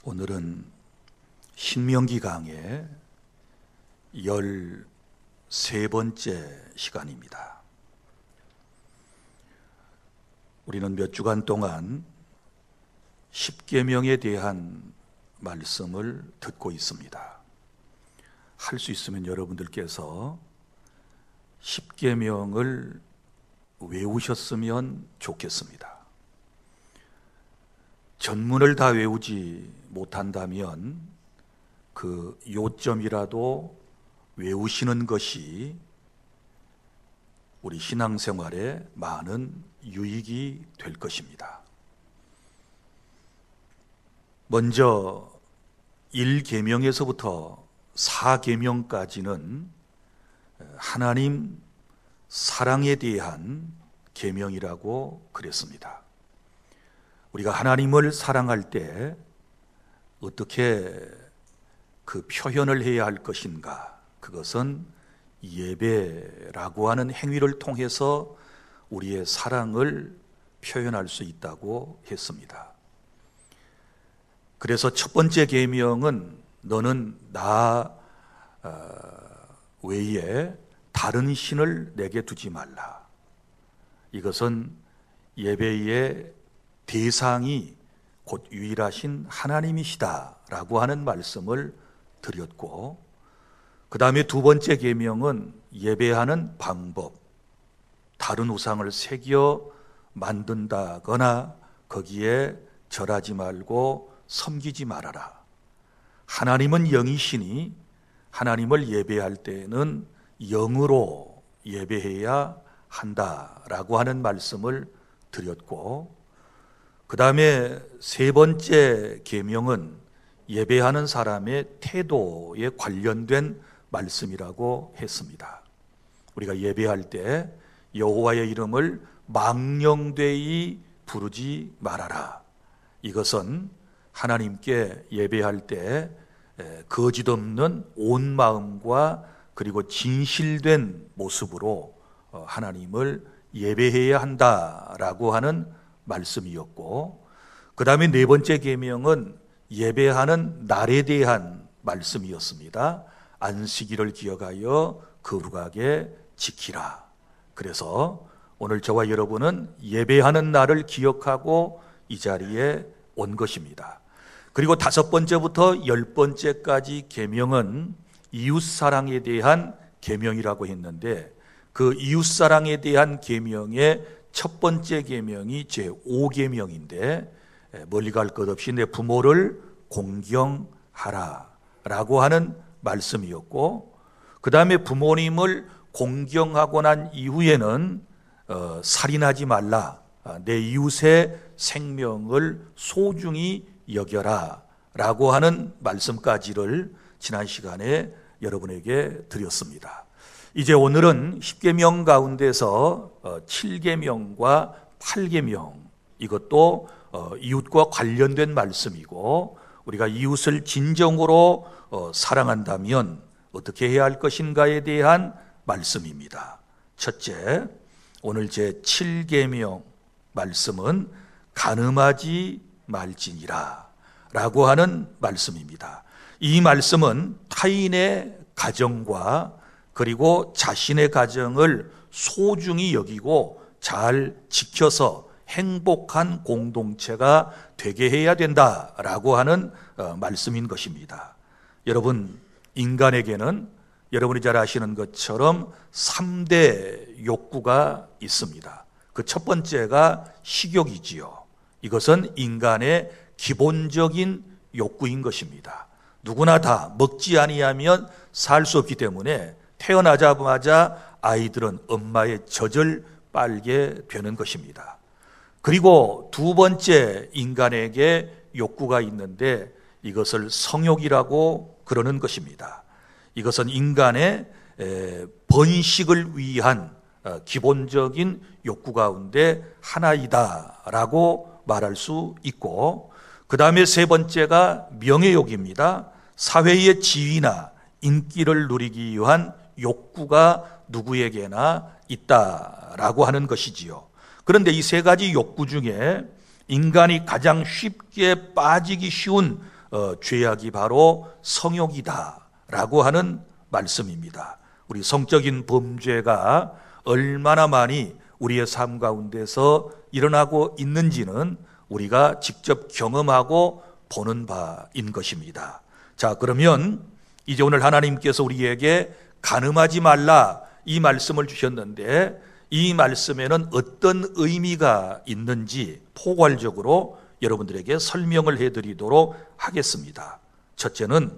오늘은 신명기 강의 13번째 시간입니다. 우리는 몇 주간 동안 십계명에 대한 말씀을 듣고 있습니다. 할 수 있으면 여러분들께서 십계명을 외우셨으면 좋겠습니다. 전문을 다 외우지 못한다면 그 요점이라도 외우시는 것이 우리 신앙생활에 많은 유익이 될 것입니다. 먼저 1계명에서부터 4계명까지는 하나님 사랑에 대한 계명이라고 그랬습니다. 우리가 하나님을 사랑할 때 어떻게 그 표현을 해야 할 것인가? 그것은 예배라고 하는 행위를 통해서 우리의 사랑을 표현할 수 있다고 했습니다. 그래서 첫 번째 계명은 너는 나 외에 다른 신을 내게 두지 말라. 이것은 예배의 대상이 곧 유일하신 하나님이시다라고 하는 말씀을 드렸고, 그 다음에 두 번째 계명은 예배하는 방법, 다른 우상을 새겨 만든다거나 거기에 절하지 말고 섬기지 말아라. 하나님은 영이시니 하나님을 예배할 때는 영으로 예배해야 한다라고 하는 말씀을 드렸고, 그 다음에 세 번째 계명은 예배하는 사람의 태도에 관련된 말씀이라고 했습니다. 우리가 예배할 때 여호와의 이름을 망령되이 부르지 말아라. 이것은 하나님께 예배할 때 거짓 없는 온 마음과 그리고 진실된 모습으로 하나님을 예배해야 한다라고 하는 말씀이었고, 그 다음에 네 번째 계명은 예배하는 날에 대한 말씀이었습니다. 안식일을 기억하여 거룩하게 지키라. 그래서 오늘 저와 여러분은 예배하는 날을 기억하고 이 자리에 온 것입니다. 그리고 5번째부터 10번째까지 계명은 이웃사랑에 대한 계명이라고 했는데, 그 이웃사랑에 대한 계명의 첫 번째 계명이 제5계명인데 멀리 갈 것 없이 내 부모를 공경하라 라고 하는 말씀이었고, 그 다음에 부모님을 공경하고 난 이후에는 살인하지 말라, 내 이웃의 생명을 소중히 여겨라 라고 하는 말씀까지를 지난 시간에 여러분에게 드렸습니다. 이제 오늘은 10계명 가운데서 7계명과 8계명, 이것도 이웃과 관련된 말씀이고, 우리가 이웃을 진정으로 사랑한다면 어떻게 해야 할 것인가에 대한 말씀입니다. 첫째, 오늘 제 7계명 말씀은 간음하지 말지니라 라고 하는 말씀입니다. 이 말씀은 타인의 가정과 그리고 자신의 가정을 소중히 여기고 잘 지켜서 행복한 공동체가 되게 해야 된다라고 하는 말씀인 것입니다. 여러분, 인간에게는 여러분이 잘 아시는 것처럼 3대 욕구가 있습니다. 그 첫 번째가 식욕이지요. 이것은 인간의 기본적인 욕구인 것입니다. 누구나 다 먹지 아니하면 살 수 없기 때문에 태어나자마자 아이들은 엄마의 젖을 빨게 되는 것입니다. 그리고 두 번째 인간에게 욕구가 있는데 이것을 성욕이라고 그러는 것입니다. 이것은 인간의 번식을 위한 기본적인 욕구 가운데 하나이다라고 말할 수 있고, 그 다음에 세 번째가 명예욕입니다. 사회의 지위나 인기를 누리기 위한 욕구가 누구에게나 있다라고 하는 것이지요. 그런데 이 세 가지 욕구 중에 인간이 가장 쉽게 빠지기 쉬운 죄악이 바로 성욕이다라고 하는 말씀입니다. 우리 성적인 범죄가 얼마나 많이 우리의 삶 가운데서 일어나고 있는지는 우리가 직접 경험하고 보는 바인 것입니다. 자, 그러면 이제 오늘 하나님께서 우리에게 간음하지 말라 이 말씀을 주셨는데, 이 말씀에는 어떤 의미가 있는지 포괄적으로 여러분들에게 설명을 해드리도록 하겠습니다. 첫째는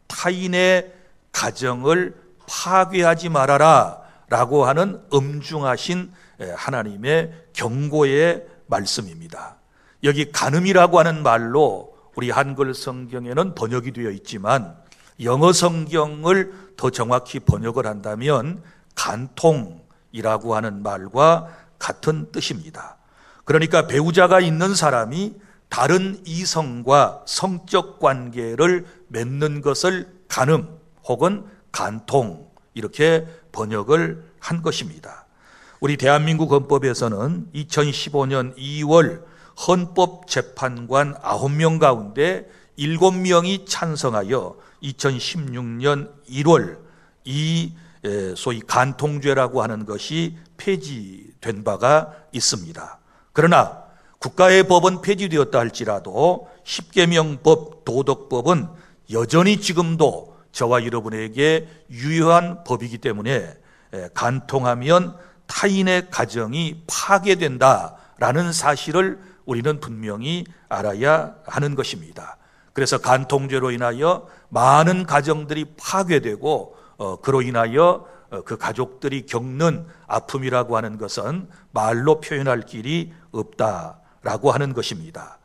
타인의 가정을 파괴하지 말아라 라고 하는 엄중하신 하나님의 경고의 말씀입니다. 여기 간음이라고 하는 말로 우리 한글 성경에는 번역이 되어 있지만, 영어 성경을 더 정확히 번역을 한다면 간통이라고 하는 말과 같은 뜻입니다. 그러니까 배우자가 있는 사람이 다른 이성과 성적 관계를 맺는 것을 간음 혹은 간통, 이렇게 번역을 한 것입니다. 우리 대한민국 헌법에서는 2015년 2월 헌법재판관 9명 가운데 7명이 찬성하여 2016년 1월 이 소위 간통죄라고 하는 것이 폐지된 바가 있습니다. 그러나 국가의 법은 폐지되었다 할지라도 십계명법, 도덕법은 여전히 지금도 저와 여러분에게 유효한 법이기 때문에 간통하면 타인의 가정이 파괴된다라는 사실을 우리는 분명히 알아야 하는 것입니다. 그래서 간통죄로 인하여 많은 가정들이 파괴되고 그로 인하여 그 가족들이 겪는 아픔이라고 하는 것은 말로 표현할 길이 없다라고 하는 것입니다.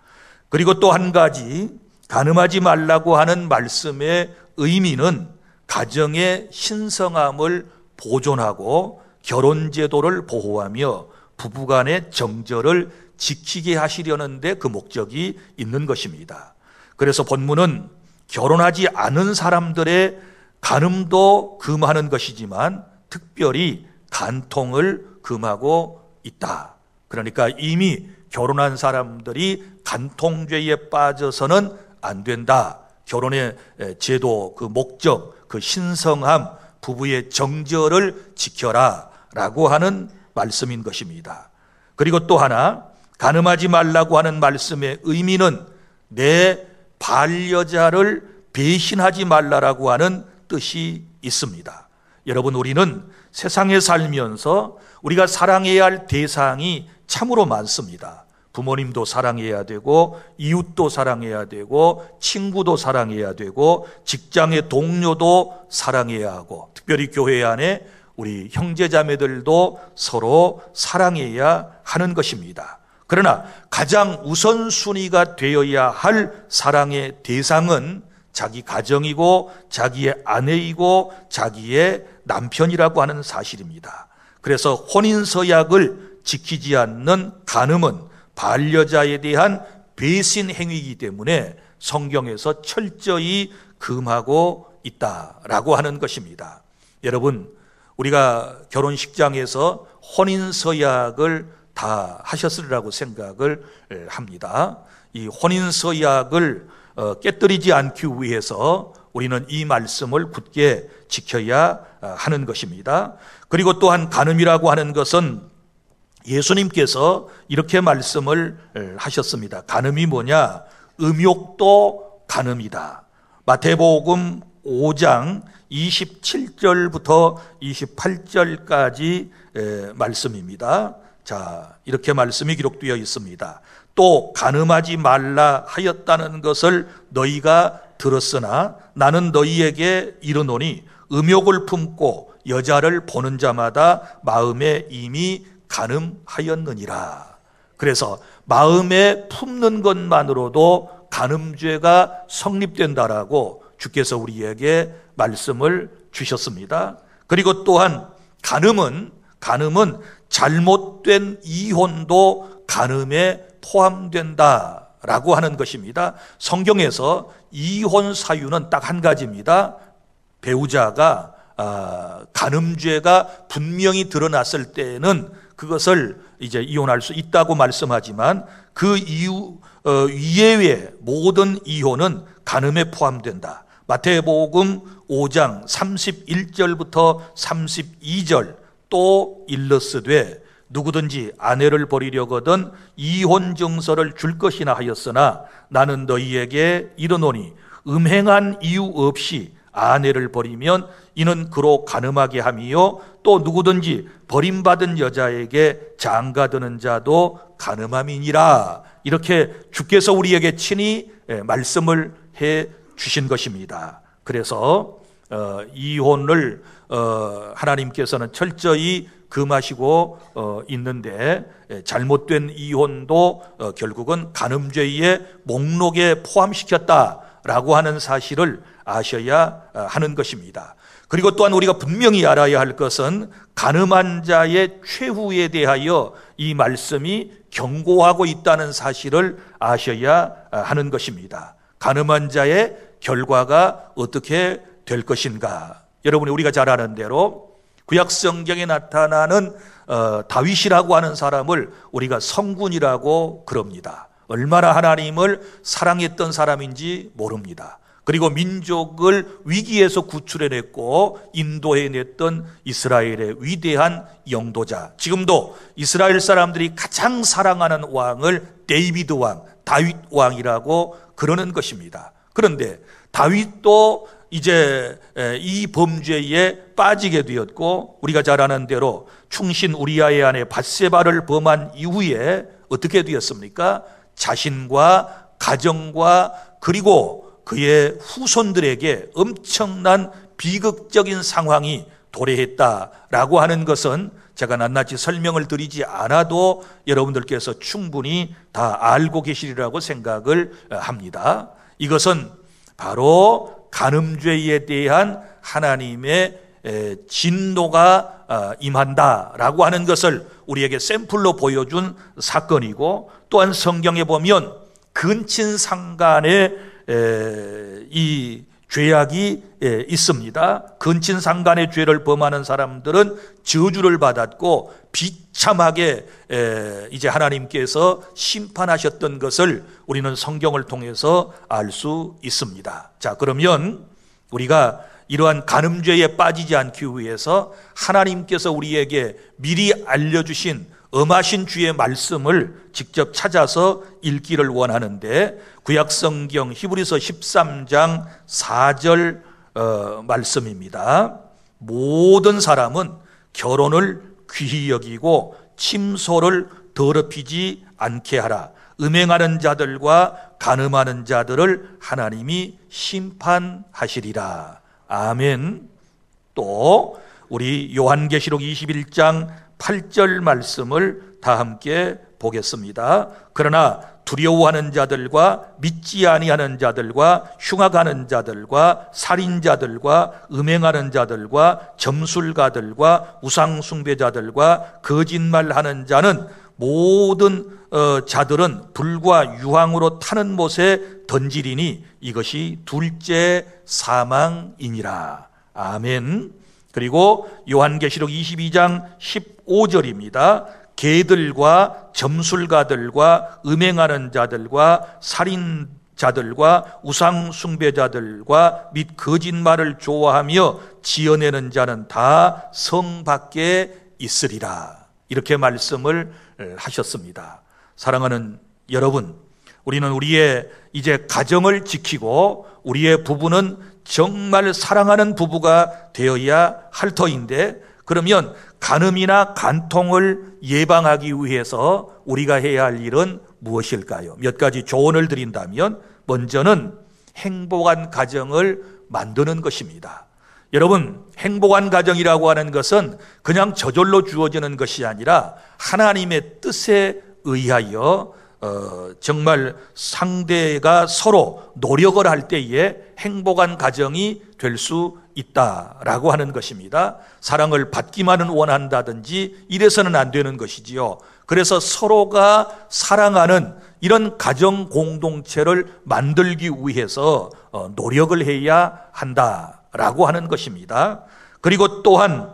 그리고 또 한 가지, 간음하지 말라고 하는 말씀의 의미는 가정의 신성함을 보존하고 결혼제도를 보호하며 부부간의 정절을 지키게 하시려는데 그 목적이 있는 것입니다. 그래서 본문은 결혼하지 않은 사람들의 간음도 금하는 것이지만 특별히 간통을 금하고 있다. 그러니까 이미 결혼한 사람들이 간통죄에 빠져서는 안 된다. 결혼의 제도, 그 목적, 그 신성함, 부부의 정절을 지켜라 라고 하는 말씀인 것입니다. 그리고 또 하나, 간음하지 말라고 하는 말씀의 의미는 내 반려자를 배신하지 말라라고 하는 뜻이 있습니다. 여러분, 우리는 세상에 살면서 우리가 사랑해야 할 대상이 참으로 많습니다. 부모님도 사랑해야 되고, 이웃도 사랑해야 되고, 친구도 사랑해야 되고, 직장의 동료도 사랑해야 하고, 특별히 교회 안에 우리 형제자매들도 서로 사랑해야 하는 것입니다. 그러나 가장 우선순위가 되어야 할 사랑의 대상은 자기 가정이고 자기의 아내이고 자기의 남편이라고 하는 사실입니다. 그래서 혼인서약을 지키지 않는 간음은 반려자에 대한 배신 행위이기 때문에 성경에서 철저히 금하고 있다라고 하는 것입니다. 여러분, 우리가 결혼식장에서 혼인서약을 다 하셨으리라고 생각을 합니다. 이 혼인서약을 깨뜨리지 않기 위해서 우리는 이 말씀을 굳게 지켜야 하는 것입니다. 그리고 또한 간음이라고 하는 것은 예수님께서 이렇게 말씀을 하셨습니다. 간음이 뭐냐? 음욕도 간음이다. 마태복음 5장 27절부터 28절까지 말씀입니다. 자, 이렇게 말씀이 기록되어 있습니다. 또 간음하지 말라 하였다는 것을 너희가 들었으나 나는 너희에게 이르노니 음욕을 품고 여자를 보는 자마다 마음에 이미 간음하였느니라. 그래서 마음에 품는 것만으로도 간음죄가 성립된다라고 주께서 우리에게 말씀을 주셨습니다. 그리고 또한 간음은 잘못된 이혼도 간음에 포함된다라고 하는 것입니다. 성경에서 이혼 사유는 딱 한 가지입니다. 배우자가 간음죄가 분명히 드러났을 때는 그것을 이제 이혼할 수 있다고 말씀하지만 그 이유 이외의 모든 이혼은 간음에 포함된다. 마태복음 5장 31절부터 32절 또 일러스되 누구든지 아내를 버리려거든 이혼 증서를 줄 것이나 하였으나 나는 너희에게 이르노니 음행한 이유 없이 아내를 버리면 이는 그로 간음하게 함이요 또 누구든지 버림받은 여자에게 장가드는 자도 간음함이니라. 이렇게 주께서 우리에게 친히 말씀을 해 주신 것입니다. 그래서 이혼을 하나님께서는 철저히 금하시고 있는데 잘못된 이혼도 결국은 간음죄의 목록에 포함시켰다라고 하는 사실을 아셔야 하는 것입니다. 그리고 또한 우리가 분명히 알아야 할 것은 간음한 자의 최후에 대하여 이 말씀이 경고하고 있다는 사실을 아셔야 하는 것입니다. 간음한 자의 결과가 어떻게 될 것인가? 여러분이 우리가 잘 아는 대로 구약 성경에 나타나는 다윗이라고 하는 사람을 우리가 성군이라고 그럽니다. 얼마나 하나님을 사랑했던 사람인지 모릅니다. 그리고 민족을 위기에서 구출해냈고 인도해냈던 이스라엘의 위대한 영도자. 지금도 이스라엘 사람들이 가장 사랑하는 왕을 데이비드 왕, 다윗 왕이라고 그러는 것입니다. 그런데 다윗도 이제 이 범죄에 빠지게 되었고 우리가 잘 아는 대로 충신 우리아의 아내 밧세바를 범한 이후에 어떻게 되었습니까? 자신과 가정과 그리고 그의 후손들에게 엄청난 비극적인 상황이 도래했다라고 하는 것은 제가 낱낱이 설명을 드리지 않아도 여러분들께서 충분히 다 알고 계시리라고 생각을 합니다. 이것은 바로 간음죄에 대한 하나님의 진노가 임한다라고 하는 것을 우리에게 샘플로 보여준 사건이고 또한 성경에 보면 근친상간의 이 죄악이 있습니다. 근친상간의 죄를 범하는 사람들은 저주를 받았고 비참하게 이제 하나님께서 심판하셨던 것을 우리는 성경을 통해서 알 수 있습니다. 자, 그러면 우리가 이러한 간음죄에 빠지지 않기 위해서 하나님께서 우리에게 미리 알려주신 엄하신 주의 말씀을 직접 찾아서 읽기를 원하는데 구약성경 히브리서 13장 4절 말씀입니다. 모든 사람은 결혼을 귀히 여기고 침소를 더럽히지 않게 하라. 음행하는 자들과 간음하는 자들을 하나님이 심판하시리라. 아멘. 또 우리 요한계시록 21장 8절 말씀을 다 함께 보겠습니다. 그러나 두려워하는 자들과 믿지 아니하는 자들과 흉악하는 자들과 살인자들과 음행하는 자들과 점술가들과 우상숭배자들과 거짓말하는 자는 모든 자들은 불과 유황으로 타는 못에 던지리니 이것이 둘째 사망이니라. 아멘. 그리고 요한계시록 22장 15절입니다. 개들과 점술가들과 음행하는 자들과 살인자들과 우상숭배자들과 및 거짓말을 좋아하며 지어내는 자는 다 성 밖에 있으리라. 이렇게 말씀을 하셨습니다. 사랑하는 여러분, 우리는 우리의 이제 가정을 지키고 우리의 부부는 정말 사랑하는 부부가 되어야 할 터인데, 그러면 간음이나 간통을 예방하기 위해서 우리가 해야 할 일은 무엇일까요? 몇 가지 조언을 드린다면 먼저는 행복한 가정을 만드는 것입니다. 여러분, 행복한 가정이라고 하는 것은 그냥 저절로 주어지는 것이 아니라 하나님의 뜻에 의하여 정말 상대가 서로 노력을 할 때에 행복한 가정이 될 수 있다라고 하는 것입니다. 사랑을 받기만은 원한다든지 이래서는 안 되는 것이지요. 그래서 서로가 사랑하는 이런 가정 공동체를 만들기 위해서 노력을 해야 한다라고 하는 것입니다. 그리고 또한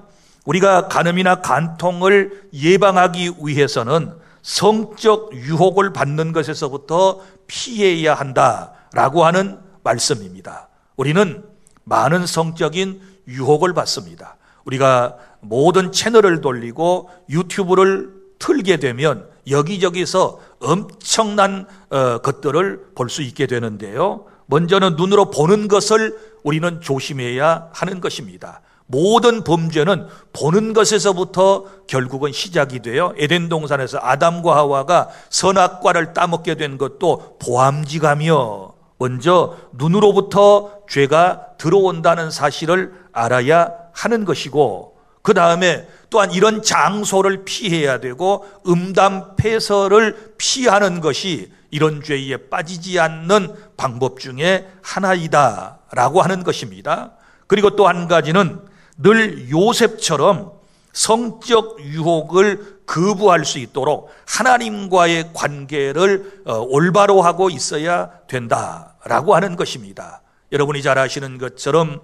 우리가 간음이나 간통을 예방하기 위해서는 성적 유혹을 받는 것에서부터 피해야 한다라고 하는 말씀입니다. 우리는 많은 성적인 유혹을 받습니다. 우리가 모든 채널을 돌리고 유튜브를 틀게 되면 여기저기서 엄청난 것들을 볼 수 있게 되는데요. 먼저는 눈으로 보는 것을 우리는 조심해야 하는 것입니다. 모든 범죄는 보는 것에서부터 결국은 시작이 돼요. 에덴 동산에서 아담과 하와가 선악과를 따먹게 된 것도 보암지가며 먼저 눈으로부터 죄가 들어온다는 사실을 알아야 하는 것이고, 그 다음에 또한 이런 장소를 피해야 되고 음담패설을 피하는 것이 이런 죄에 빠지지 않는 방법 중에 하나이다 라고 하는 것입니다. 그리고 또 한 가지는 늘 요셉처럼 성적 유혹을 거부할 수 있도록 하나님과의 관계를 올바로 하고 있어야 된다라고 하는 것입니다. 여러분이 잘 아시는 것처럼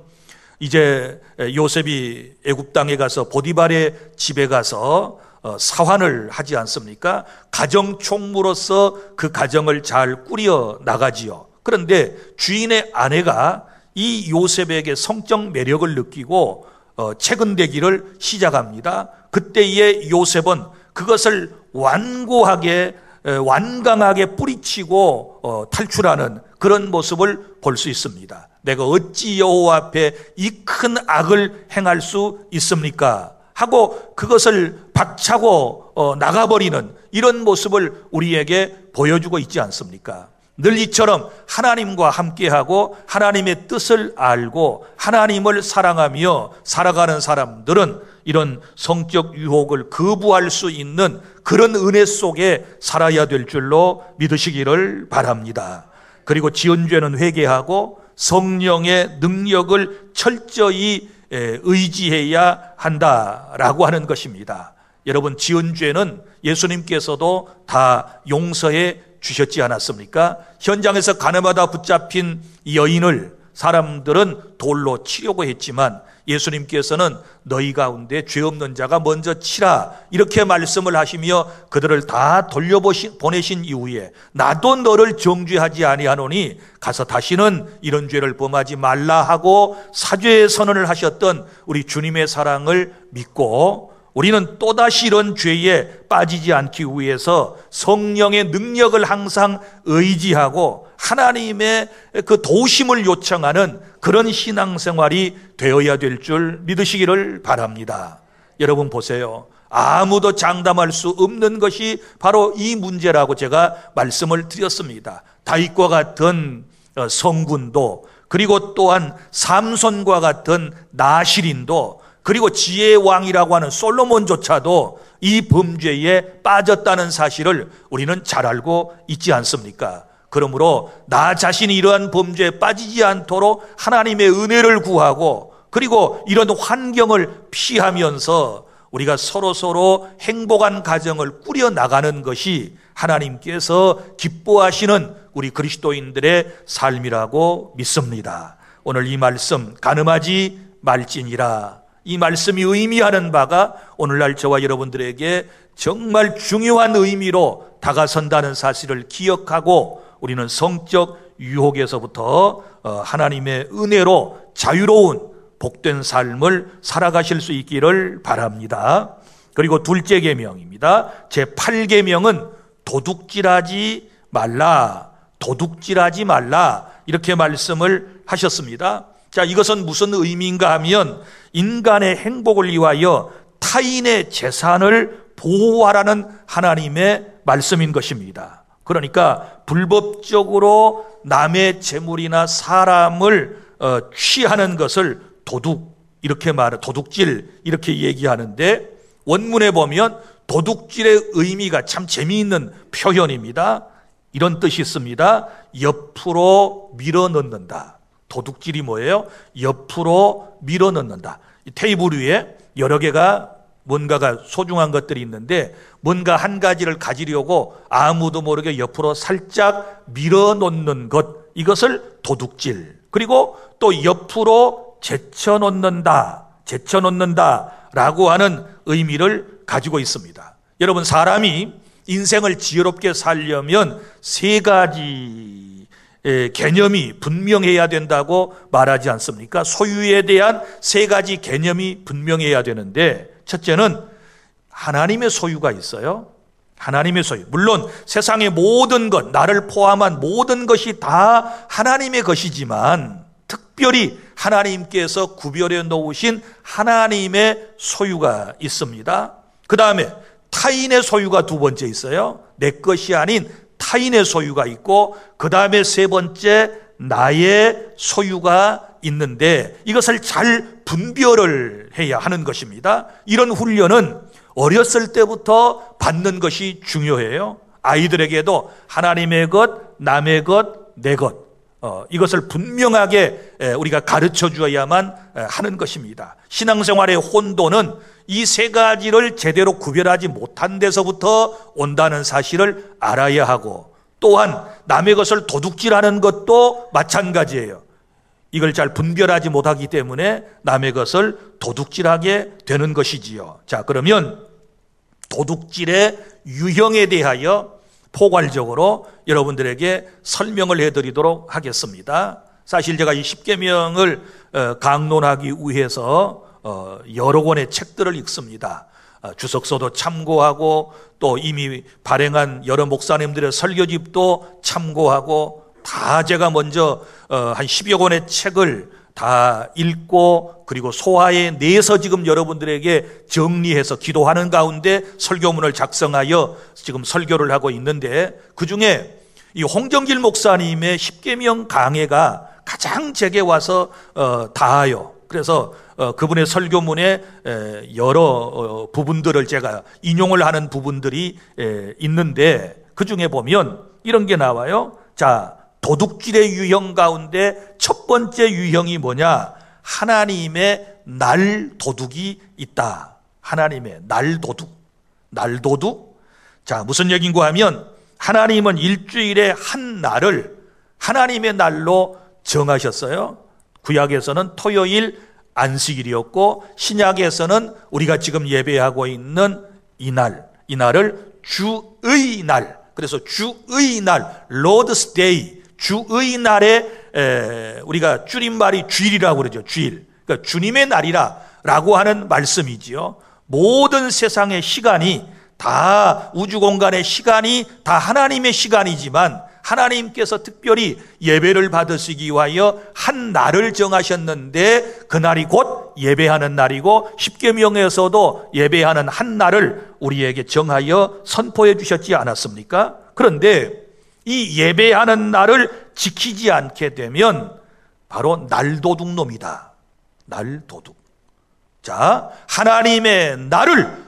이제 요셉이 애굽 땅에 가서 보디발의 집에 가서 사환을 하지 않습니까? 가정 총무로서 그 가정을 잘 꾸려 나가지요. 그런데 주인의 아내가 이 요셉에게 성적 매력을 느끼고 채근대기를 시작합니다. 그때의 요셉은 그것을 완강하게 뿌리치고 탈출하는 그런 모습을 볼 수 있습니다. 내가 어찌 여호와 앞에 이 큰 악을 행할 수 있습니까? 하고 그것을 박차고 나가버리는 이런 모습을 우리에게 보여주고 있지 않습니까? 늘 이처럼 하나님과 함께하고 하나님의 뜻을 알고 하나님을 사랑하며 살아가는 사람들은 이런 성적 유혹을 거부할 수 있는 그런 은혜 속에 살아야 될 줄로 믿으시기를 바랍니다. 그리고 지은 죄는 회개하고 성령의 능력을 철저히 의지해야 한다라고 하는 것입니다. 여러분, 지은 죄는 예수님께서도 다 용서해 주셨지 않았습니까? 현장에서 가늠하다 붙잡힌 이 여인을 사람들은 돌로 치려고 했지만 예수님께서는 너희 가운데 죄 없는 자가 먼저 치라 이렇게 말씀을 하시며 그들을 다 돌려보내신 이후에 나도 너를 정죄하지 아니하노니 가서 다시는 이런 죄를 범하지 말라 하고 사죄의 선언을 하셨던 우리 주님의 사랑을 믿고 우리는 또다시 이런 죄에 빠지지 않기 위해서 성령의 능력을 항상 의지하고 하나님의 그 도우심을 요청하는 그런 신앙생활이 되어야 될 줄 믿으시기를 바랍니다. 여러분 보세요. 아무도 장담할 수 없는 것이 바로 이 문제라고 제가 말씀을 드렸습니다. 다윗과 같은 성군도, 그리고 또한 삼손과 같은 나실인도, 그리고 지혜의 왕이라고 하는 솔로몬조차도 이 범죄에 빠졌다는 사실을 우리는 잘 알고 있지 않습니까? 그러므로 나 자신이 이러한 범죄에 빠지지 않도록 하나님의 은혜를 구하고, 그리고 이런 환경을 피하면서 우리가 서로 행복한 가정을 꾸려나가는 것이 하나님께서 기뻐하시는 우리 그리스도인들의 삶이라고 믿습니다. 오늘 이 말씀 가늠하지 말지니라, 이 말씀이 의미하는 바가 오늘날 저와 여러분들에게 정말 중요한 의미로 다가선다는 사실을 기억하고 우리는 성적 유혹에서부터 하나님의 은혜로 자유로운 복된 삶을 살아가실 수 있기를 바랍니다. 그리고 둘째 계명입니다. 제8계명은 도둑질하지 말라, 도둑질하지 말라 이렇게 말씀을 하셨습니다. 자, 이것은 무슨 의미인가 하면 인간의 행복을 위하여 타인의 재산을 보호하라는 하나님의 말씀인 것입니다. 그러니까 불법적으로 남의 재물이나 사람을 취하는 것을 도둑질 이렇게 얘기하는데, 원문에 보면 도둑질의 의미가 참 재미있는 표현입니다. 이런 뜻이 있습니다. 옆으로 밀어넣는다. 도둑질이 뭐예요? 옆으로 밀어넣는다. 테이블 위에 여러 개가 뭔가가 소중한 것들이 있는데 뭔가 한 가지를 가지려고 아무도 모르게 옆으로 살짝 밀어놓는 것, 이것을 도둑질. 그리고 또 옆으로 제쳐놓는다라고 하는 의미를 가지고 있습니다. 여러분, 사람이 인생을 지혜롭게 살려면 세 가지 개념이 분명해야 된다고 말하지 않습니까? 소유에 대한 세 가지 개념이 분명해야 되는데, 첫째는 하나님의 소유가 있어요. 하나님의 소유. 물론 세상의 모든 것, 나를 포함한 모든 것이 다 하나님의 것이지만 특별히 하나님께서 구별해 놓으신 하나님의 소유가 있습니다. 그 다음에 타인의 소유가 두 번째 있어요. 내 것이 아닌 타인의 소유가 있고, 그 다음에 세 번째 나의 소유가 있는데, 이것을 잘 분별을 해야 하는 것입니다. 이런 훈련은 어렸을 때부터 받는 것이 중요해요. 아이들에게도 하나님의 것, 남의 것, 내 것, 이것을 분명하게 우리가 가르쳐 주어야만 하는 것입니다. 신앙생활의 혼돈은 이 세 가지를 제대로 구별하지 못한 데서부터 온다는 사실을 알아야 하고, 또한 남의 것을 도둑질하는 것도 마찬가지예요. 이걸 잘 분별하지 못하기 때문에 남의 것을 도둑질하게 되는 것이지요. 자, 그러면 도둑질의 유형에 대하여 포괄적으로 여러분들에게 설명을 해드리도록 하겠습니다. 사실 제가 이 십계명을 강론하기 위해서 여러 권의 책들을 읽습니다. 주석서도 참고하고, 또 이미 발행한 여러 목사님들의 설교집도 참고하고, 다 제가 먼저 한 10여 권의 책을 다 읽고, 그리고 소화해 내서 지금 여러분들에게 정리해서 기도하는 가운데 설교문을 작성하여 지금 설교를 하고 있는데, 그 중에 이 홍정길 목사님의 십계명 강해가 가장 제게 와서 닿아요. 그래서 그분의 설교문에 여러 부분들을 제가 인용을 하는 부분들이 있는데, 그 중에 보면 이런 게 나와요. 자, 도둑질의 유형 가운데 첫 번째 유형이 뭐냐? 하나님의 날 도둑이 있다. 하나님의 날 도둑. 날 도둑? 자, 무슨 얘기인가 하면, 하나님은 일주일에 한 날을 하나님의 날로 정하셨어요. 구약에서는 토요일 안식일이었고, 신약에서는 우리가 지금 예배하고 있는 이 날을 주의 날, 그래서 주의 날, Lord's Day, 주의 날에 우리가 줄임말이 주일이라고 그러죠. 주일. 그러니까 주님의 날이라 라고 하는 말씀이지요. 모든 세상의 시간이 다, 우주 공간의 시간이 다 하나님의 시간이지만, 하나님께서 특별히 예배를 받으시기 위하여 한 날을 정하셨는데, 그날이 곧 예배하는 날이고, 십계명에서도 예배하는 한 날을 우리에게 정하여 선포해 주셨지 않았습니까? 그런데 이 예배하는 날을 지키지 않게 되면 바로 날도둑놈이다. 날도둑. 자, 하나님의 날을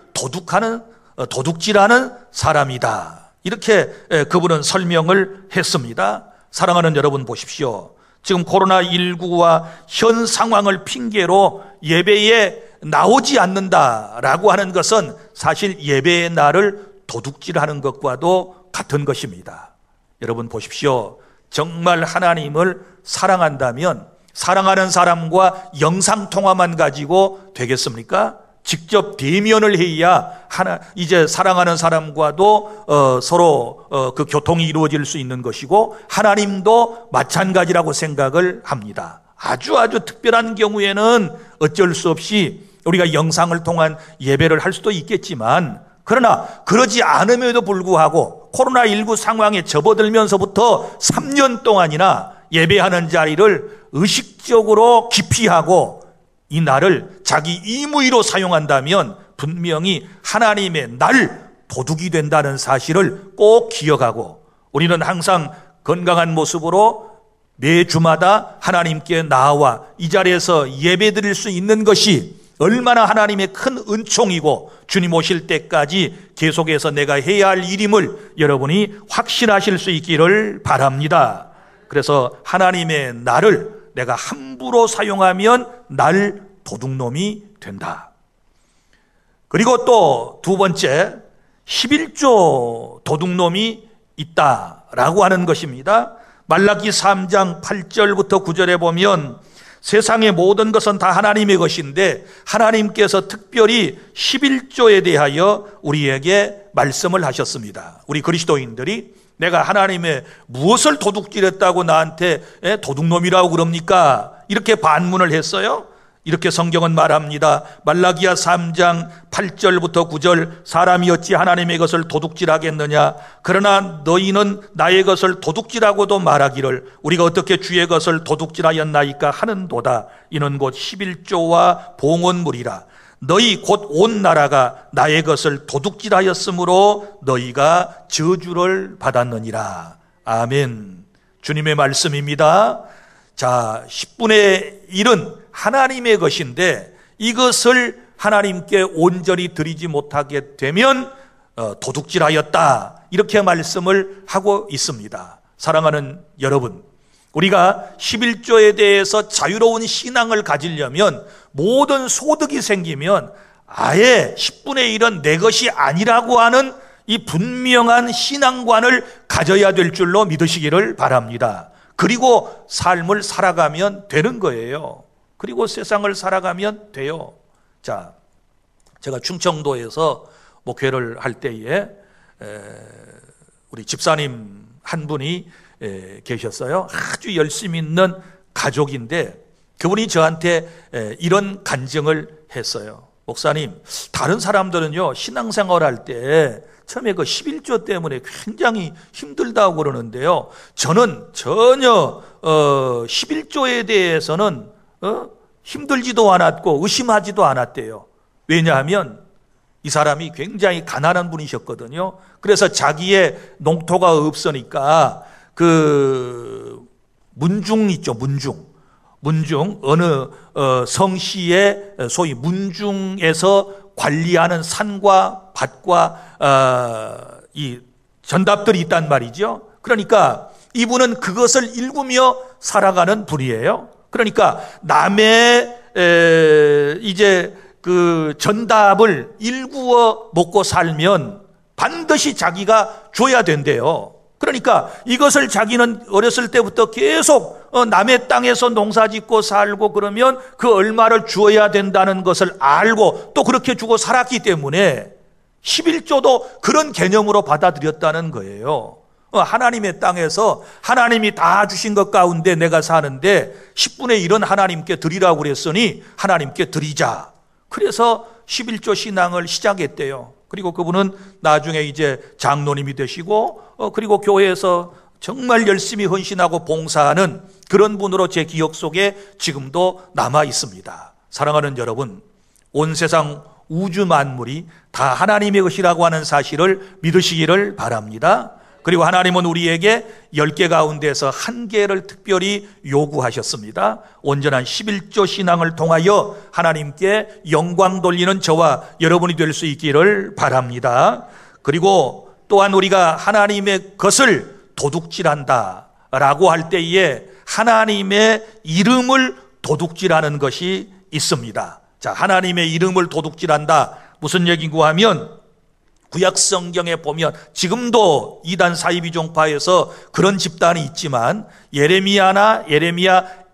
도둑질하는 사람이다. 이렇게 그분은 설명을 했습니다. 사랑하는 여러분, 보십시오. 지금 코로나19와 현 상황을 핑계로 예배에 나오지 않는다라고 하는 것은 사실 예배의 날을 도둑질하는 것과도 같은 것입니다. 여러분 보십시오. 정말 하나님을 사랑한다면 사랑하는 사람과 영상통화만 가지고 되겠습니까? 직접 대면을 해야 이제 사랑하는 사람과도 서로 그 교통이 이루어질 수 있는 것이고, 하나님도 마찬가지라고 생각을 합니다. 아주 특별한 경우에는 어쩔 수 없이 우리가 영상을 통한 예배를 할 수도 있겠지만, 그러나 그러지 않음에도 불구하고 코로나19 상황에 접어들면서부터 3년 동안이나 예배하는 자리를 의식적으로 기피하고 이 날을 자기 임의로 사용한다면 분명히 하나님의 날 도둑이 된다는 사실을 꼭 기억하고, 우리는 항상 건강한 모습으로 매주마다 하나님께 나와 이 자리에서 예배드릴 수 있는 것이 얼마나 하나님의 큰 은총이고, 주님 오실 때까지 계속해서 내가 해야 할 일임을 여러분이 확신하실 수 있기를 바랍니다. 그래서 하나님의 날을 내가 함부로 사용하면 날 도둑놈이 된다. 그리고 또 두 번째, 11조 도둑놈이 있다라고 하는 것입니다. 말라기 3장 8절부터 9절에 보면, 세상의 모든 것은 다 하나님의 것인데 하나님께서 특별히 11조에 대하여 우리에게 말씀을 하셨습니다. 우리 그리스도인들이 내가 하나님의 무엇을 도둑질했다고 나한테 도둑놈이라고 그럽니까? 이렇게 반문을 했어요. 이렇게 성경은 말합니다. 말라기야 3장 8절부터 9절, 사람이 어찌 하나님의 것을 도둑질하겠느냐? 그러나 너희는 나의 것을 도둑질하고도 말하기를 우리가 어떻게 주의 것을 도둑질하였나이까 하는도다. 이는 곧 11조와 봉헌물이라. 너희 곧 온 나라가 나의 것을 도둑질하였으므로 너희가 저주를 받았느니라. 아멘. 주님의 말씀입니다. 자, 10분의 1은 하나님의 것인데 이것을 하나님께 온전히 드리지 못하게 되면 도둑질하였다, 이렇게 말씀을 하고 있습니다. 사랑하는 여러분, 우리가 11조에 대해서 자유로운 신앙을 가지려면 모든 소득이 생기면 아예 10분의 1은 내 것이 아니라고 하는 이 분명한 신앙관을 가져야 될 줄로 믿으시기를 바랍니다. 그리고 삶을 살아가면 되는 거예요. 그리고 세상을 살아가면 돼요. 자, 제가 충청도에서 목회를 할 때에 우리 집사님 한 분이 계셨어요. 아주 열심히 있는 가족인데 그분이 저한테 이런 간증을 했어요. 목사님, 다른 사람들은요 신앙생활 할 때 처음에 그 11조 때문에 굉장히 힘들다고 그러는데요, 저는 전혀 11조에 대해서는 힘들지도 않았고 의심하지도 않았대요. 왜냐하면 이 사람이 굉장히 가난한 분이셨거든요. 그래서 자기의 농토가 없으니까 그 문중 있죠, 문중 어느 성시의 소위 문중에서 관리하는 산과 밭과 이 전답들이 있단 말이죠. 그러니까 이분은 그것을 일구며 살아가는 분이에요. 그러니까 남의 이제 그 전답을 일구어 먹고 살면 반드시 자기가 줘야 된대요. 그러니까 이것을 자기는 어렸을 때부터 계속 남의 땅에서 농사 짓고 살고 그러면 그 얼마를 주어야 된다는 것을 알고 또 그렇게 주고 살았기 때문에 11조도 그런 개념으로 받아들였다는 거예요. 하나님의 땅에서 하나님이 다 주신 것 가운데 내가 사는데 10분의 1은 하나님께 드리라고 그랬으니 하나님께 드리자. 그래서 11조 신앙을 시작했대요. 그리고 그분은 나중에 이제 장로님이 되시고 그리고 교회에서 정말 열심히 헌신하고 봉사하는 그런 분으로 제 기억 속에 지금도 남아 있습니다. 사랑하는 여러분, 온 세상 우주 만물이 다 하나님의 것이라고 하는 사실을 믿으시기를 바랍니다. 그리고 하나님은 우리에게 10개 가운데서 1개를 특별히 요구하셨습니다. 온전한 11조 신앙을 통하여 하나님께 영광 돌리는 저와 여러분이 될 수 있기를 바랍니다. 그리고 또한 우리가 하나님의 것을 도둑질한다 라고 할 때에 하나님의 이름을 도둑질하는 것이 있습니다. 자, 하나님의 이름을 도둑질한다, 무슨 얘기인가 하면 구약 성경에 보면 지금도 이단 사이비 종파에서 그런 집단이 있지만 예레미야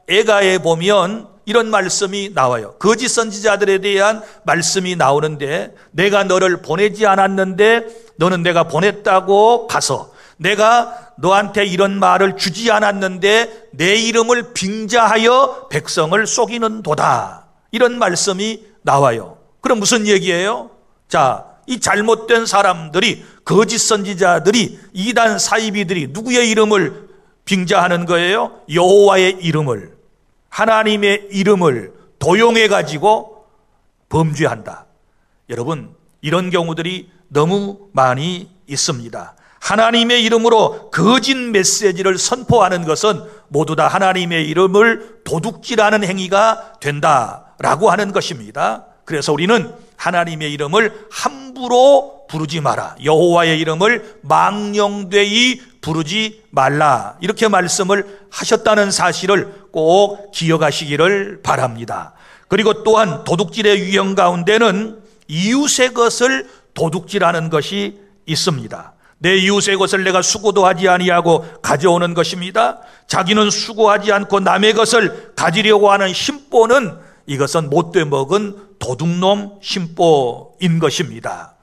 애가에 보면 이런 말씀이 나와요. 거짓 선지자들에 대한 말씀이 나오는데, 내가 너를 보내지 않았는데 너는 내가 보냈다고 가서, 내가 너한테 이런 말을 주지 않았는데 내 이름을 빙자하여 백성을 속이는도다, 이런 말씀이 나와요. 그럼 무슨 얘기예요? 자, 이 잘못된 사람들이, 거짓 선지자들이, 이단 사이비들이 누구의 이름을 빙자하는 거예요? 여호와의 이름을, 하나님의 이름을 도용해 가지고 범죄한다. 여러분, 이런 경우들이 너무 많이 있습니다. 하나님의 이름으로 거짓 메시지를 선포하는 것은 모두 다 하나님의 이름을 도둑질하는 행위가 된다라고 하는 것입니다. 그래서 우리는 하나님의 이름을 함부로 부르지 마라, 여호와의 이름을 망령되이 부르지 말라, 이렇게 말씀을 하셨다는 사실을 꼭 기억하시기를 바랍니다. 그리고 또한 도둑질의 유형 가운데는 이웃의 것을 도둑질하는 것이 있습니다. 내 이웃의 것을 내가 수고도 하지 아니하고 가져오는 것입니다. 자기는 수고하지 않고 남의 것을 가지려고 하는 심보는 이것은 못돼 먹은 도둑놈 심보인 것입니다.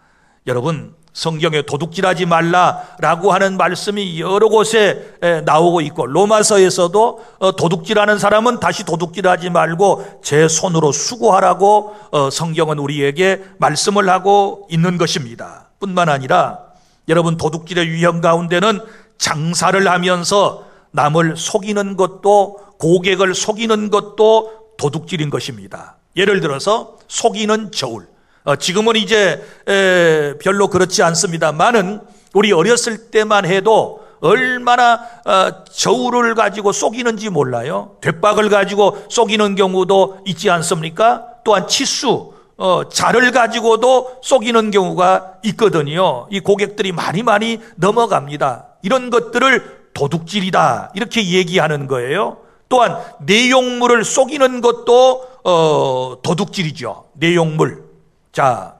여러분, 성경에 도둑질하지 말라라고 하는 말씀이 여러 곳에 나오고 있고, 로마서에서도 도둑질하는 사람은 다시 도둑질하지 말고 제 손으로 수고하라고 성경은 우리에게 말씀을 하고 있는 것입니다. 뿐만 아니라 여러분, 도둑질의 유형 가운데는 장사를 하면서 남을 속이는 것도, 고객을 속이는 것도 도둑질인 것입니다. 예를 들어서 속이는 저울. 지금은 이제 별로 그렇지 않습니다만은 우리 어렸을 때만 해도 얼마나 저울을 가지고 속이는지 몰라요. 대박을 가지고 속이는 경우도 있지 않습니까? 또한 치수, 자를 가지고도 속이는 경우가 있거든요. 이 고객들이 많이 넘어갑니다. 이런 것들을 도둑질이다 이렇게 얘기하는 거예요. 또한 내용물을 속이는 것도 도둑질이죠. 내용물. 자,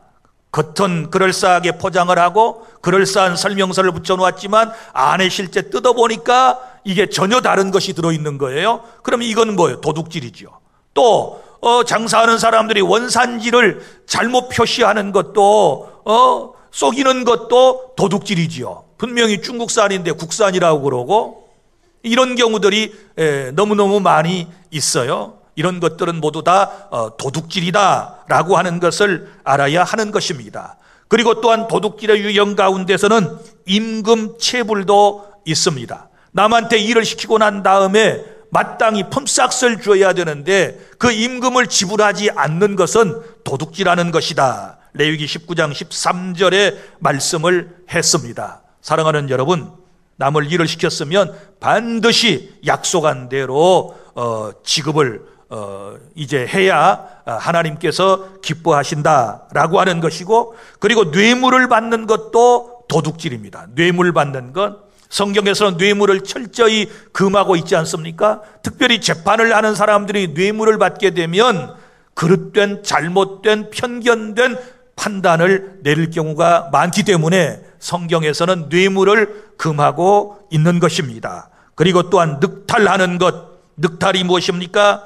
겉은 그럴싸하게 포장을 하고 그럴싸한 설명서를 붙여놓았지만 안에 실제 뜯어보니까 이게 전혀 다른 것이 들어있는 거예요. 그럼 이건 뭐예요? 도둑질이죠. 또 장사하는 사람들이 원산지를 잘못 표시하는 것도 속이는 것도 도둑질이지요. 분명히 중국산인데 국산이라고 그러고, 이런 경우들이 너무너무 많이 있어요. 이런 것들은 모두 다 도둑질이다라고 하는 것을 알아야 하는 것입니다. 그리고 또한 도둑질의 유형 가운데서는 임금체불도 있습니다. 남한테 일을 시키고 난 다음에 마땅히 품삯을 줘야 되는데 그 임금을 지불하지 않는 것은 도둑질하는 것이다. 레위기 19장 13절에 말씀을 했습니다. 사랑하는 여러분, 남을 일을 시켰으면 반드시 약속한 대로 지급을 이제 해야 하나님께서 기뻐하신다라고 하는 것이고, 그리고 뇌물을 받는 것도 도둑질입니다. 뇌물 받는 것, 성경에서는 뇌물을 철저히 금하고 있지 않습니까? 특별히 재판을 하는 사람들이 뇌물을 받게 되면 그릇된, 잘못된, 편견된 판단을 내릴 경우가 많기 때문에 성경에서는 뇌물을 금하고 있는 것입니다. 그리고 또한 늑탈하는 것, 늑탈이 무엇입니까?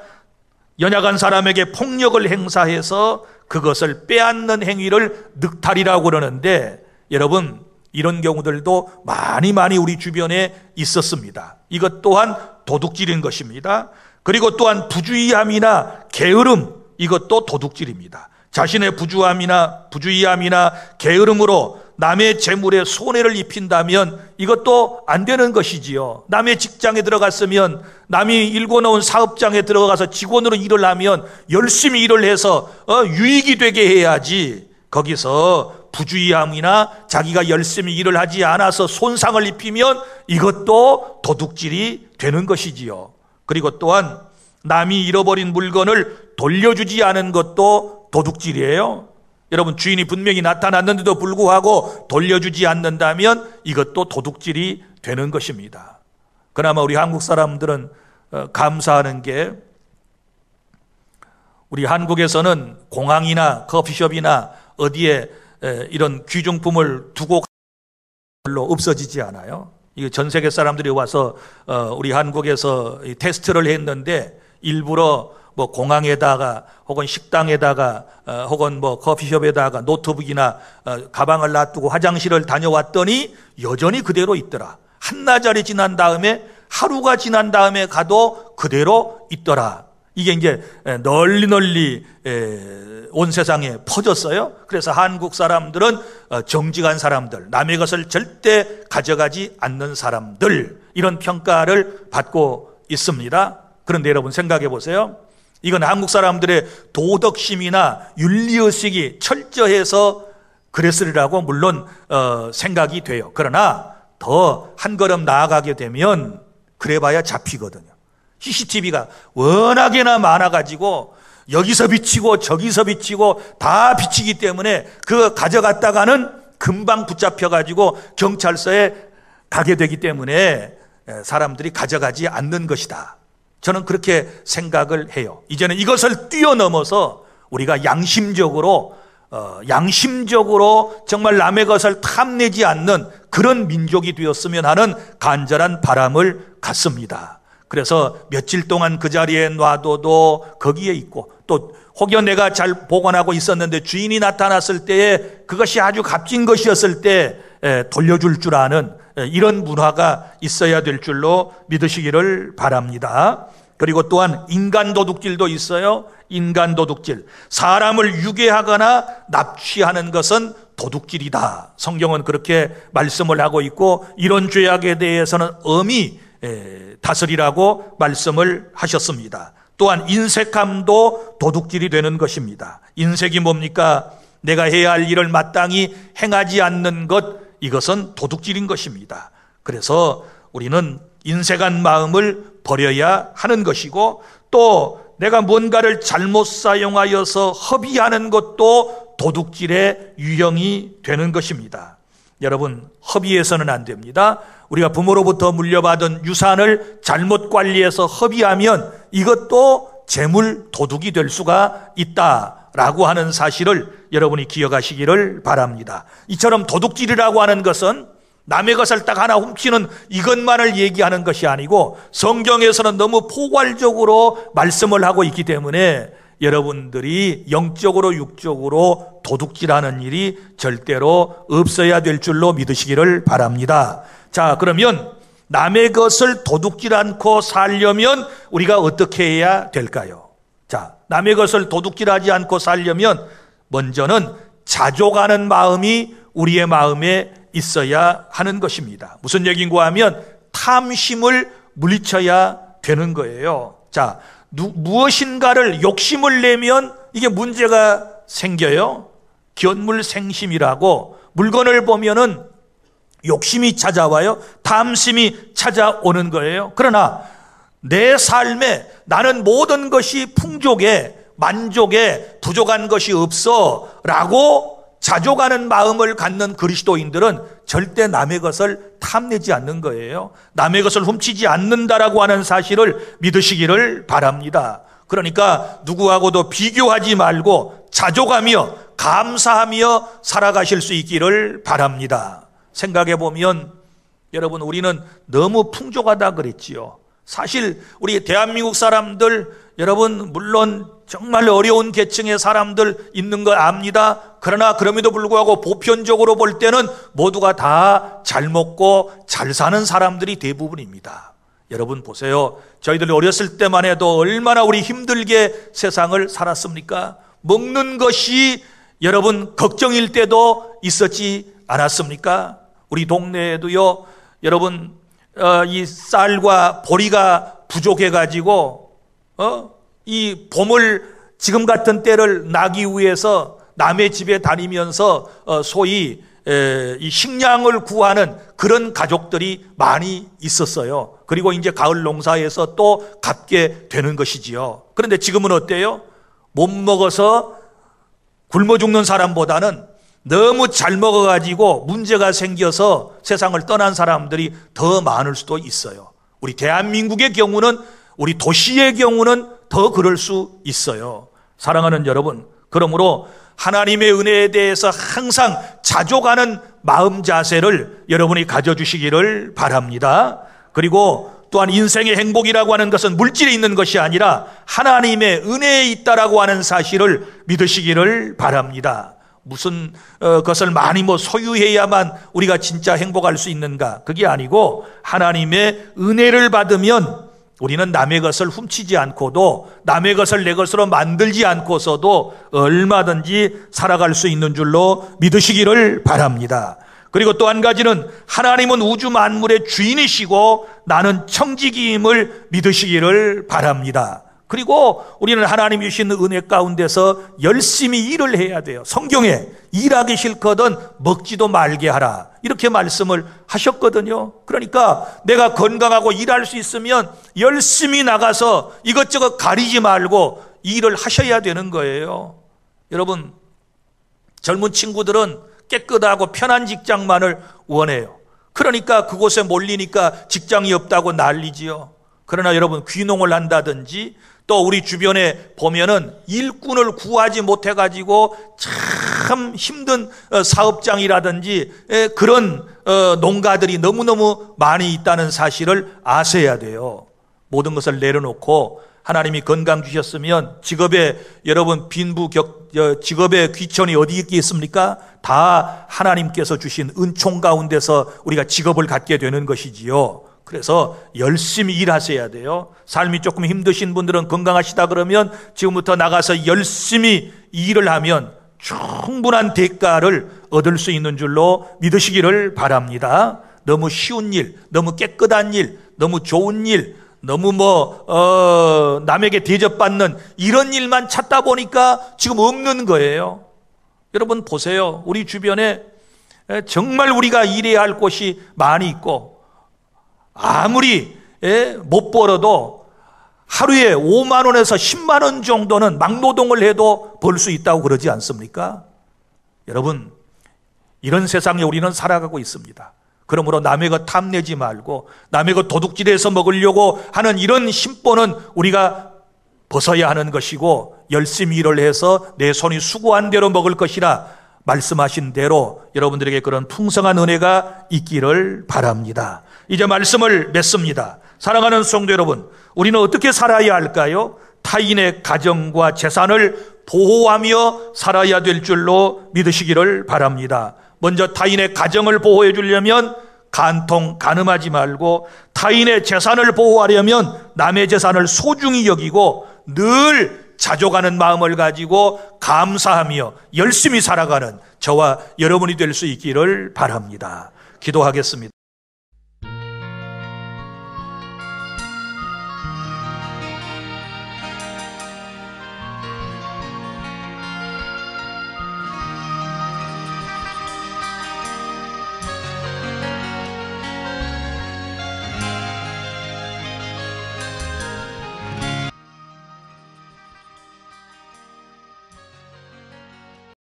연약한 사람에게 폭력을 행사해서 그것을 빼앗는 행위를 늑탈이라고 그러는데, 여러분, 이런 경우들도 많이 우리 주변에 있었습니다. 이것 또한 도둑질인 것입니다. 그리고 또한 부주의함이나 게으름, 이것도 도둑질입니다. 자신의 부주의함이나 게으름으로 남의 재물에 손해를 입힌다면 이것도 안 되는 것이지요. 남의 직장에 들어갔으면, 남이 일궈놓은 사업장에 들어가서 직원으로 일을 하면 열심히 일을 해서 유익이 되게 해야지, 거기서 부주의함이나 자기가 열심히 일을 하지 않아서 손상을 입히면 이것도 도둑질이 되는 것이지요. 그리고 또한 남이 잃어버린 물건을 돌려주지 않은 것도 도둑질이에요. 여러분, 주인이 분명히 나타났는데도 불구하고 돌려주지 않는다면 이것도 도둑질이 되는 것입니다. 그나마 우리 한국 사람들은 감사하는 게, 우리 한국에서는 공항이나 커피숍이나 어디에 이런 귀중품을 두고 별로 없어지지 않아요. 이거 전 세계 사람들이 와서 우리 한국에서 테스트를 했는데, 일부러 뭐 공항에다가 혹은 식당에다가 혹은 뭐 커피숍에다가 노트북이나 가방을 놔두고 화장실을 다녀왔더니 여전히 그대로 있더라. 한나절이 지난 다음에, 하루가 지난 다음에 가도 그대로 있더라. 이게 이제 널리 온 세상에 퍼졌어요. 그래서 한국 사람들은 정직한 사람들, 남의 것을 절대 가져가지 않는 사람들, 이런 평가를 받고 있습니다. 그런데 여러분, 생각해 보세요. 이건 한국 사람들의 도덕심이나 윤리의식이 철저해서 그랬으리라고 물론 생각이 돼요. 그러나 더 한 걸음 나아가게 되면 그래봐야 잡히거든요. CCTV가 워낙에나 많아가지고 여기서 비치고 저기서 비치고 다 비치기 때문에 그거 가져갔다가는 금방 붙잡혀가지고 경찰서에 가게 되기 때문에 사람들이 가져가지 않는 것이다. 저는 그렇게 생각을 해요. 이제는 이것을 뛰어넘어서 우리가 양심적으로 정말 남의 것을 탐내지 않는 그런 민족이 되었으면 하는 간절한 바람을 갖습니다. 그래서 며칠 동안 그 자리에 놔둬도 거기에 있고, 또 혹여 내가 잘 보관하고 있었는데 주인이 나타났을 때에 그것이 아주 값진 것이었을 때 돌려줄 줄 아는 이런 문화가 있어야 될 줄로 믿으시기를 바랍니다. 그리고 또한 인간 도둑질도 있어요. 인간 도둑질. 사람을 유괴하거나 납치하는 것은 도둑질이다. 성경은 그렇게 말씀을 하고 있고, 이런 죄악에 대해서는 엄히 다스리라고 말씀을 하셨습니다. 또한 인색함도 도둑질이 되는 것입니다. 인색이 뭡니까? 내가 해야 할 일을 마땅히 행하지 않는 것, 이것은 도둑질인 것입니다. 그래서 우리는 인색한 마음을 버려야 하는 것이고, 또 내가 뭔가를 잘못 사용하여서 허비하는 것도 도둑질의 유형이 되는 것입니다. 여러분, 허비해서는 안 됩니다. 우리가 부모로부터 물려받은 유산을 잘못 관리해서 허비하면 이것도 재물 도둑이 될 수가 있다라고 하는 사실을 여러분이 기억하시기를 바랍니다. 이처럼 도둑질이라고 하는 것은 남의 것을 딱 하나 훔치는 이것만을 얘기하는 것이 아니고, 성경에서는 너무 포괄적으로 말씀을 하고 있기 때문에 여러분들이 영적으로 육적으로 도둑질하는 일이 절대로 없어야 될 줄로 믿으시기를 바랍니다. 자, 그러면 남의 것을 도둑질 않고 살려면 우리가 어떻게 해야 될까요? 자, 남의 것을 도둑질하지 않고 살려면 먼저는 자족하는 마음이 우리의 마음에 있어야 하는 것입니다. 무슨 얘기인가 하면 탐심을 물리쳐야 되는 거예요. 자, 무엇인가를 욕심을 내면 이게 문제가 생겨요. 견물생심이라고, 물건을 보면은 욕심이 찾아와요. 탐심이 찾아오는 거예요. 그러나 내 삶에 나는 모든 것이 풍족해, 만족해, 부족한 것이 없어 라고 자족하는 마음을 갖는 그리스도인들은 절대 남의 것을 탐내지 않는 거예요. 남의 것을 훔치지 않는다라고 하는 사실을 믿으시기를 바랍니다. 그러니까 누구하고도 비교하지 말고 자족하며 감사하며 살아가실 수 있기를 바랍니다. 생각해 보면 여러분, 우리는 너무 풍족하다 그랬지요. 사실 우리 대한민국 사람들, 여러분 물론 정말 어려운 계층의 사람들 있는 거 압니다. 그러나 그럼에도 불구하고 보편적으로 볼 때는 모두가 다 잘 먹고 잘 사는 사람들이 대부분입니다. 여러분 보세요. 저희들 어렸을 때만 해도 얼마나 우리 힘들게 세상을 살았습니까? 먹는 것이 여러분 걱정일 때도 있었지 않았습니까? 우리 동네에도요, 여러분 이 쌀과 보리가 부족해가지고 이 봄을, 지금 같은 때를 나기 위해서 남의 집에 다니면서 소위 이 식량을 구하는 그런 가족들이 많이 있었어요. 그리고 이제 가을 농사에서 또 갚게 되는 것이지요. 그런데 지금은 어때요? 못 먹어서 굶어 죽는 사람보다는 너무 잘 먹어가지고 문제가 생겨서 세상을 떠난 사람들이 더 많을 수도 있어요. 우리 대한민국의 경우는, 우리 도시의 경우는 더 그럴 수 있어요. 사랑하는 여러분, 그러므로 하나님의 은혜에 대해서 항상 자족하는 마음 자세를 여러분이 가져주시기를 바랍니다. 그리고 또한 인생의 행복이라고 하는 것은 물질에 있는 것이 아니라 하나님의 은혜에 있다라고 하는 사실을 믿으시기를 바랍니다. 무슨 것을 많이 소유해야만 우리가 진짜 행복할 수 있는가? 그게 아니고 하나님의 은혜를 받으면 우리는 남의 것을 훔치지 않고도, 남의 것을 내 것으로 만들지 않고서도 얼마든지 살아갈 수 있는 줄로 믿으시기를 바랍니다. 그리고 또 한 가지는 하나님은 우주 만물의 주인이시고 나는 청지기임을 믿으시기를 바랍니다. 그리고 우리는 하나님이 주신 은혜 가운데서 열심히 일을 해야 돼요. 성경에 일하기 싫거든 먹지도 말게 하라, 이렇게 말씀을 하셨거든요. 그러니까 내가 건강하고 일할 수 있으면 열심히 나가서 이것저것 가리지 말고 일을 하셔야 되는 거예요. 여러분, 젊은 친구들은 깨끗하고 편한 직장만을 원해요. 그러니까 그곳에 몰리니까 직장이 없다고 난리지요. 그러나 여러분, 귀농을 한다든지 또 우리 주변에 보면은 일꾼을 구하지 못해가지고 참 힘든 사업장이라든지 그런 농가들이 너무너무 많이 있다는 사실을 아셔야 돼요. 모든 것을 내려놓고 하나님이 건강 주셨으면 직업에 여러분 직업의 귀천이 어디 있겠습니까? 다 하나님께서 주신 은총 가운데서 우리가 직업을 갖게 되는 것이지요. 그래서 열심히 일하셔야 돼요. 삶이 조금 힘드신 분들은 건강하시다 그러면 지금부터 나가서 열심히 일을 하면 충분한 대가를 얻을 수 있는 줄로 믿으시기를 바랍니다. 너무 쉬운 일, 너무 깨끗한 일, 너무 좋은 일, 너무 남에게 대접받는 이런 일만 찾다 보니까 지금 없는 거예요. 여러분 보세요. 우리 주변에 정말 우리가 일해야 할 곳이 많이 있고 아무리 못 벌어도 하루에 5만 원에서 10만 원 정도는 막노동을 해도 벌 수 있다고 그러지 않습니까? 여러분, 이런 세상에 우리는 살아가고 있습니다. 그러므로 남의 것 탐내지 말고 남의 것 도둑질해서 먹으려고 하는 이런 심보는 우리가 벗어야 하는 것이고, 열심히 일을 해서 내 손이 수고한 대로 먹을 것이라 말씀하신 대로 여러분들에게 그런 풍성한 은혜가 있기를 바랍니다. 이제 말씀을 맺습니다. 사랑하는 성도 여러분, 우리는 어떻게 살아야 할까요? 타인의 가정과 재산을 보호하며 살아야 될 줄로 믿으시기를 바랍니다. 먼저 타인의 가정을 보호해 주려면 간음하지 말고, 타인의 재산을 보호하려면 남의 재산을 소중히 여기고 늘 자족하는 마음을 가지고 감사하며 열심히 살아가는 저와 여러분이 될 수 있기를 바랍니다. 기도하겠습니다.